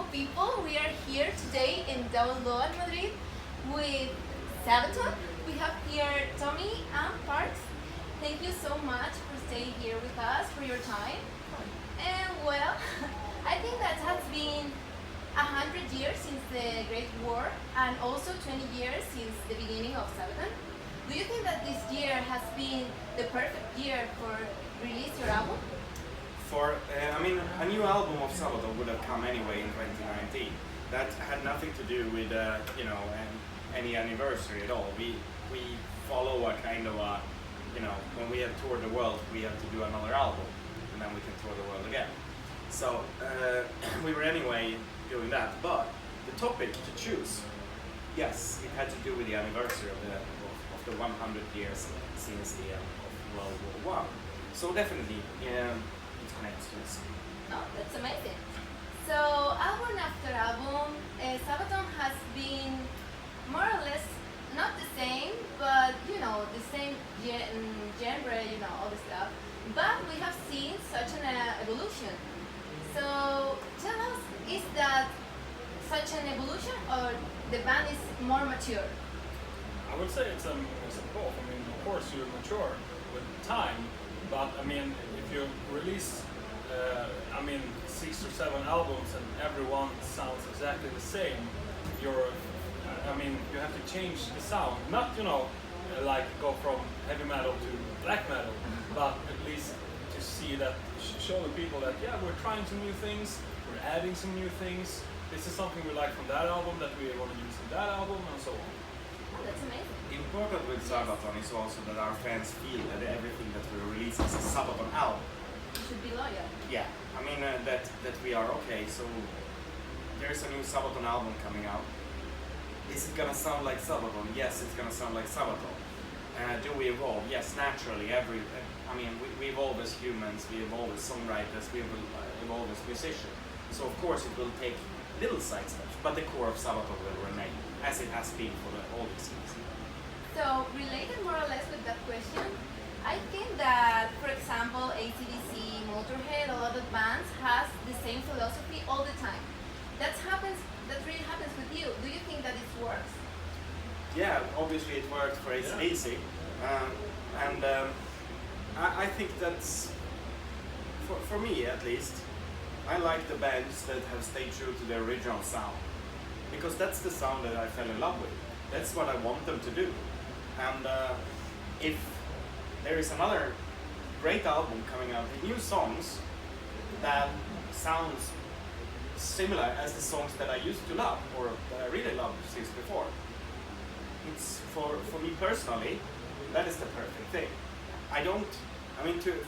Hello people, we are here today in Download Madrid with Sabaton. We have here Tommy and Parks. Thank you so much for staying here with us, for your time. And well, I think that has been 100 years since the Great War and also 20 years since the beginning of Sabaton. Do you think that this year has been the perfect year for release your album? A new album of Sabaton would have come anyway in 2019. That had nothing to do with, any anniversary at all. We follow a kind of a, when we have toured the world, we have to do another album, and then we can tour the world again. So we were anyway doing that. But the topic to choose, yes, it had to do with the anniversary of the 100 years since the end of World War I. So definitely. It's connected to this. Oh, that's amazing. So album after album, Sabaton has been more or less not the same, but the same genre, all the stuff. But we have seen such an evolution. So tell us, is that such an evolution or the band is more mature? I would say it's a both. Of course you mature with time, but if you release 6 or 7 albums and everyone sounds exactly the same, you have to change the sound. Not like go from heavy metal to black metal, but at least to see that, show the people that we're trying some new things, we're adding some new things. This is something we like from that album that we want to use in that album, and so on. Oh, that's amazing. Important with Sabaton is also that our fans feel that everything that we release is a Sabaton album. You should be loyal. Yeah, that we are okay. So there's a new Sabaton album coming out. Is it gonna sound like Sabaton? Yes, it's gonna sound like Sabaton. Do we evolve? Yes, naturally. We evolve as humans. We evolve as songwriters. We evolve as musicians. So of course it will take little side steps, but the core of Sabaton will remain as it has been for all these years. So related more or less with that question, I think that, for example, AC/DC, Motorhead, a lot of bands has the same philosophy all the time. That really happens with you. Do you think that it works? Yeah, obviously it worked for AC/DC, I think that's, for me at least, I like the bands that have stayed true to their original sound, because that's the sound that I fell in love with. That's what I want them to do. And if there is another great album coming out with new songs that sounds similar as the songs that I used to love or that I really loved since before, it's for me personally, that is the perfect thing.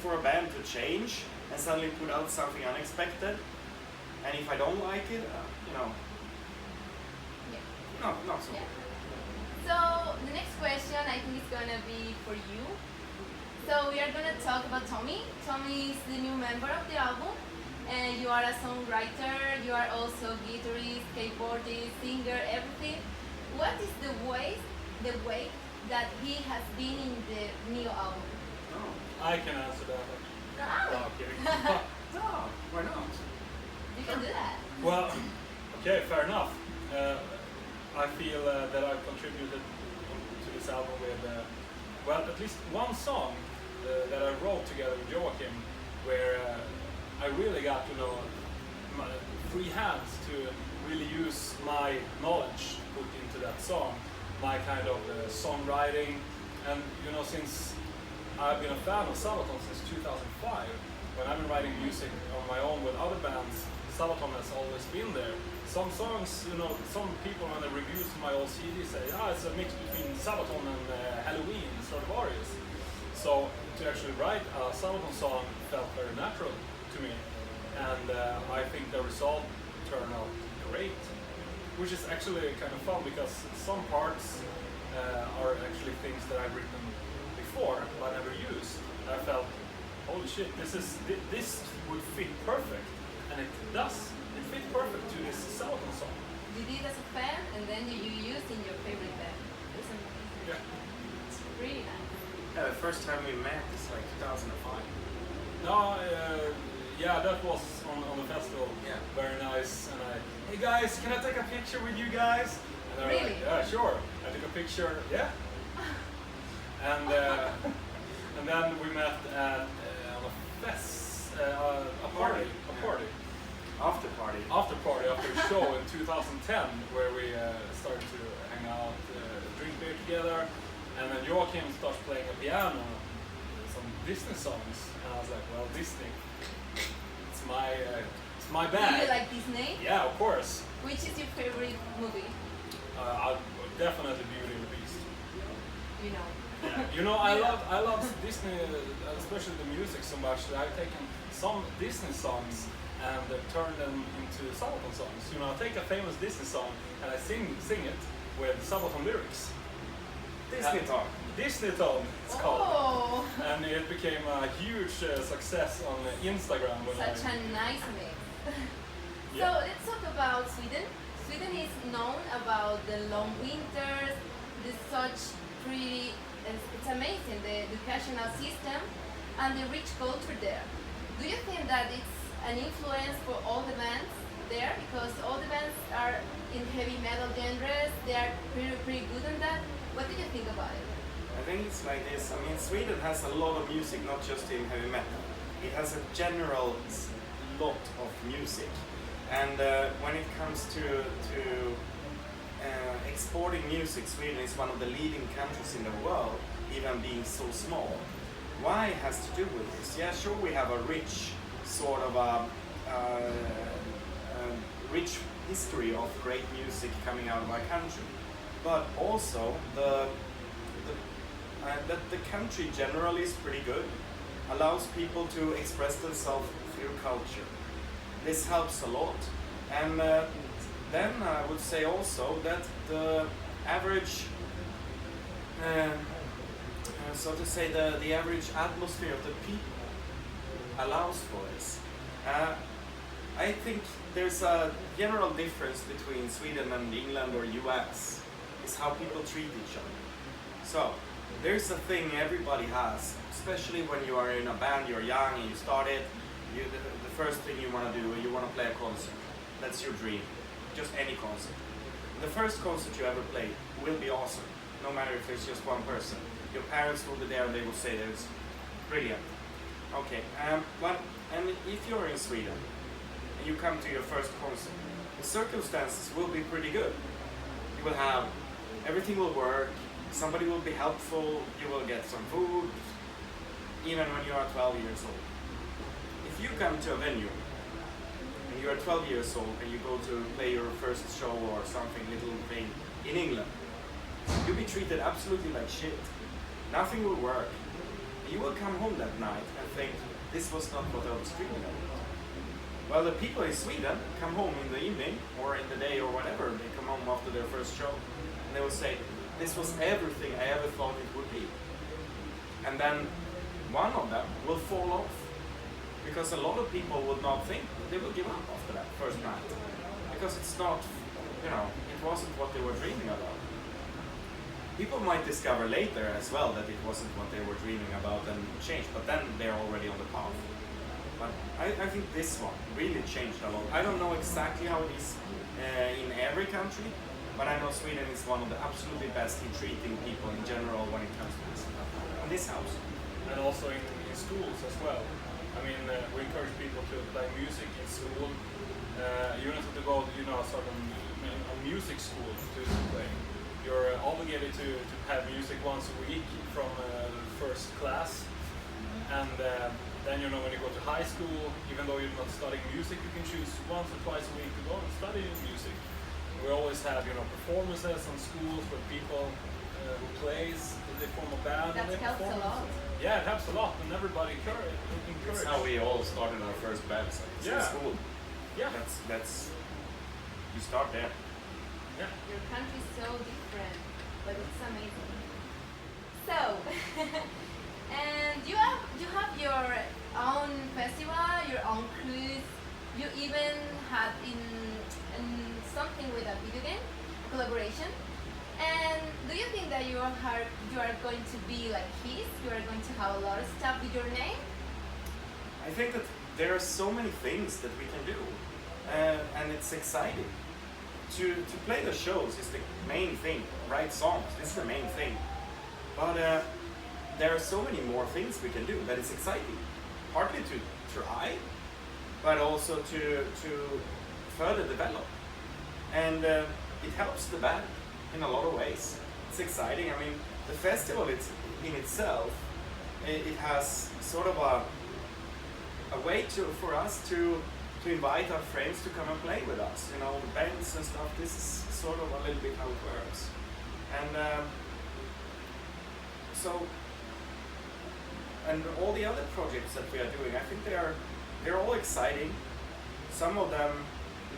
For a band to change and suddenly put out something unexpected, and if I don't like it, not so. Yeah. So the next question I think is gonna be for you. So we are gonna talk about Tommy. Tommy is the new member of the album, and you are a songwriter. You are also guitarist, keyboardist, singer, everything. What is the way that he has been in the new album? I can answer that. No, No, I'm kidding. No, why not? you can do that. Well, okay, fair enough. I feel that I've contributed to this album with, at least one song that I wrote together with Joachim, where I really got my free hands to really use my knowledge put into that song, my kind of songwriting, and since I've been a fan of Sabaton since 2005, when I've been writing music on my own with other bands, Sabaton has always been there. Some songs, some people when they review my old CD say, it's a mix between Sabaton and Halloween, Stratovarius. So to actually write a Sabaton song felt very natural to me, and I think the result turned out great, which is actually kind of fun because some parts are actually things that I've written before but never used. I felt, holy shit, this would fit perfect, and it does. It fit perfect to this Sabaton song. You did as a fan, and then you used in your favorite band. It's amazing. Yeah. It's really nice. Yeah, the first time we met is like 2005. No, yeah, that was on the festival. Yeah. Very nice, and hey guys, can I take a picture with you guys? And they were Really? like, yeah, sure. I took a picture, yeah. And and then we met at on a fest, a party. After party. After a show in 2010, where we started to hang out, drink beer together, and then Joachim starts playing a piano, some Disney songs, and I was like, well, Disney, it's my Do bag. you like Disney? Yeah, of course. Which is your favorite movie? Definitely Beauty and the Beast. You know. Yeah. You know, I love Disney, especially the music so much that I've taken some Disney songs and turn them into Sabaton songs. You know, I take a famous Disney song and I sing it with Sabaton lyrics. Disney Tone, it's called. Oh, And it became a huge success on Instagram. When such a nice mix. Yeah. So let's talk about Sweden. Sweden is known about the long winters, the such pretty, it's amazing, the educational system and the rich culture there. Do you think that it's an influence for all the bands there? Because all the bands are in heavy metal genres, they are pretty good on that. What do you think about it? I think it's like this. I mean, Sweden has a lot of music, not just in heavy metal. It has a general lot of music. And when it comes to exporting music, Sweden is one of the leading countries in the world, even being so small. Why it has to do with this? Yeah, sure, we have a rich sort of rich history of great music coming out of our country, but also that the country generally is pretty good, allows people to express themselves through culture. This helps a lot, and then I would say also that the average, so to say, the average atmosphere of the people allows for this. I think there's a general difference between Sweden and England or US, is how people treat each other. So there's a thing everybody has, especially when you are in a band, you're young and you start it, the first thing you want to do, you want to play a concert. That's your dream, just any concert. The first concert you ever play will be awesome, no matter if it's just one person. Your parents will be there and they will say that it's brilliant. Okay, and if you're in Sweden and you come to your first concert, the circumstances will be pretty good. You will have, everything will work, somebody will be helpful, you will get some food, even when you are 12 years old. If you come to a venue and you are 12 years old and you go to play your first show or something, little thing in England, you'll be treated absolutely like shit. Nothing will work. You will come home that night and think, this was not what I was dreaming of. Well, the people in Sweden come home in the evening or in the day or whatever, they come home after their first show and they will say, this was everything I ever thought it would be. And then one of them will fall off, because a lot of people would not think, they will give up after that first night, because it's not, it wasn't what they were dreaming about. People might discover later as well that it wasn't what they were dreaming about and change, but then they're already on the path. But I think this one really changed a lot. I don't know exactly how it is in every country, but I know Sweden is one of the absolutely best in treating people in general when it comes to this. And this helps. And also in schools as well. I mean, we encourage people to play music in school. You don't have to go, a music school to play. You're obligated to have music once a week from first class. And then, when you go to high school, even though you're not studying music, you can choose once or twice a week to go and study music. We always have, performances on schools where people who plays, they form a band. That helps a lot. Yeah, it helps a lot, and everybody encourage. That's how we all started our first bands, in school. Yeah. That's you start there. Yeah. Your country is so different, but it's amazing. So, and you have your own festival, your own cruise. You even had in something with a video game, a collaboration. And do you think that you are going to be like his? You are going to have a lot of stuff with your name? I think that there are so many things that we can do. and it's exciting. To play the shows is the main thing, write songs, this is the main thing. But there are so many more things we can do that is exciting. Partly to try, but also to further develop. And it helps the band in a lot of ways. It's exciting. I mean, the festival in itself, it has sort of a way for us to invite our friends to come and play with us. You know, bands and stuff. This is sort of a little bit how it works. And and all the other projects that we are doing, I think they're all exciting. Some of them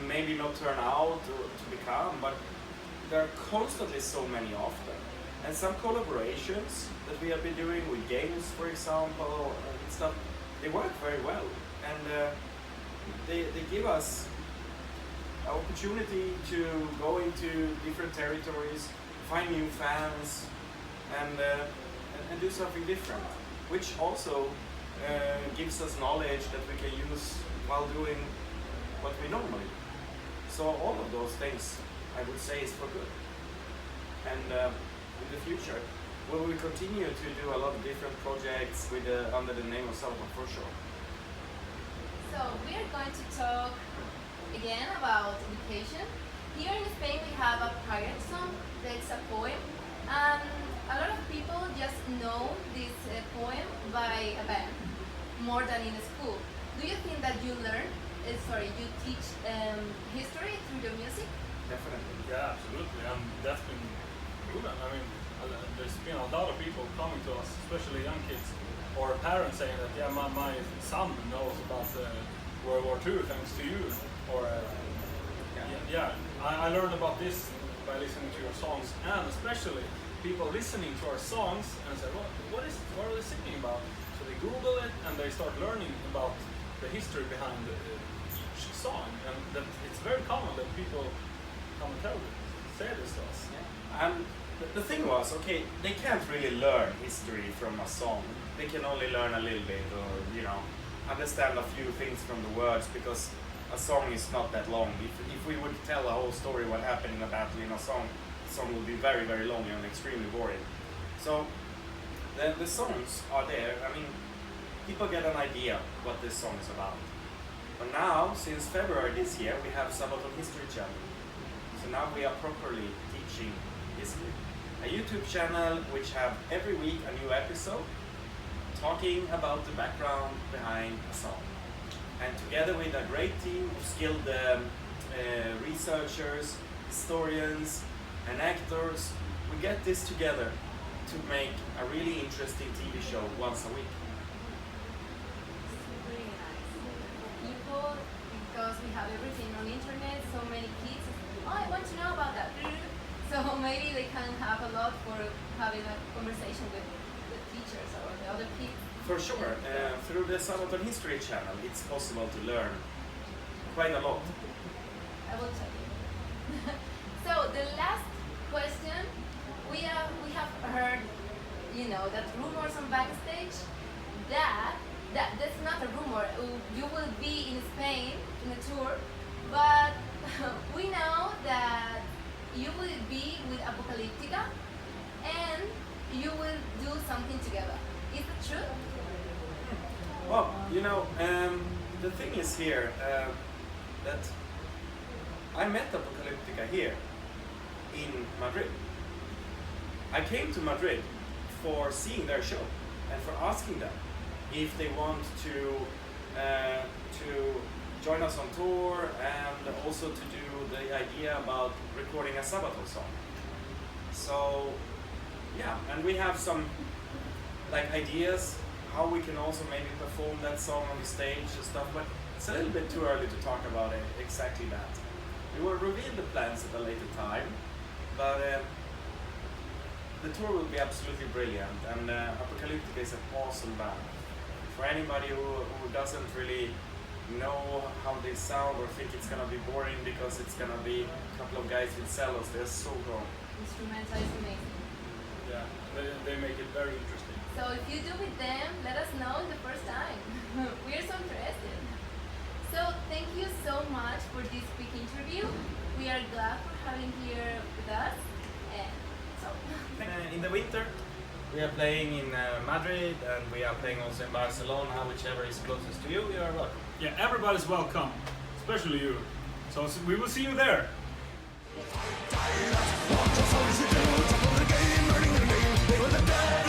maybe not turn out to become, but there are constantly so many of them. And some collaborations that we have been doing with games, for example, and stuff, they work very well. And they give us an opportunity to go into different territories, find new fans, and do something different, which also gives us knowledge that we can use while doing what we normally do. So all of those things, I would say, is for good. And in the future, we will continue to do a lot of different projects with under the name of Sabaton, for sure. So we are going to talk again about education. Here in Spain we have a pirate song that's a poem, and a lot of people just know this poem by a band more than in school. Do you think that you you teach history through your music? Definitely. Yeah, absolutely, and that's been good. I mean, there's been a lot of people coming to us, especially young kids or parents, saying that, yeah, my son knows about World War II thanks to you, or I learned about this by listening to your songs, and especially people listening to our songs and say, what are they singing about? So they Google it and they start learning about the history behind each song, and that it's very common that people come and say this to us. Yeah. And the thing was, okay, they can't really learn history from a song. They can only learn a little bit, or understand a few things from the words, because a song is not that long. If we would tell a whole story what happened in a battle in a song, the song would be very, very long and extremely boring. So the songs are there. I mean, people get an idea what this song is about. But now, since February this year, we have Sabaton History Channel. So now we are properly teaching history. A YouTube channel which have every week a new episode talking about the background behind a song. And together with a great team of skilled researchers, historians, and actors, we get this together to make a really interesting TV show once a week. Really nice. People, because we have everything on internet, so many kids, I want to know about that. So maybe they can have a lot for having a conversation with the teachers or the other kids. For sure, through the Sabaton History Channel, it's possible to learn quite a lot. I will tell you. So the last question, we have heard, that rumors on backstage that's not a rumor. You will be in Spain in a tour, but we know that you will be with Apocalyptica and you will do something together. Is it true? Well, the thing is here that I met Apocalyptica here in Madrid. I came to Madrid for seeing their show and for asking them if they want to join us on tour, and also to do the idea about recording a Sabaton song. So yeah, and we have some ideas how we can also maybe perform that song on the stage and stuff, but it's a little bit too early to talk about it, exactly that. We will reveal the plans at a later time, but the tour will be absolutely brilliant, and Apocalyptica is an awesome band. For anybody who doesn't really know how they sound or think it's gonna be boring because it's gonna be a couple of guys with cellos, they're so wrong. Instrumental is amazing. Yeah, they make it very interesting. So if you do with them, let us know the first time. We're so interested. So thank you so much for this quick interview. We are glad for having here with us. And so, In the winter, we are playing in Madrid and we are playing also in Barcelona, whichever is closest to you, you are welcome. Yeah, everybody's welcome, especially you. So we will see you there. What the fuck is it do? Top of the game, earning the name. They were the dead.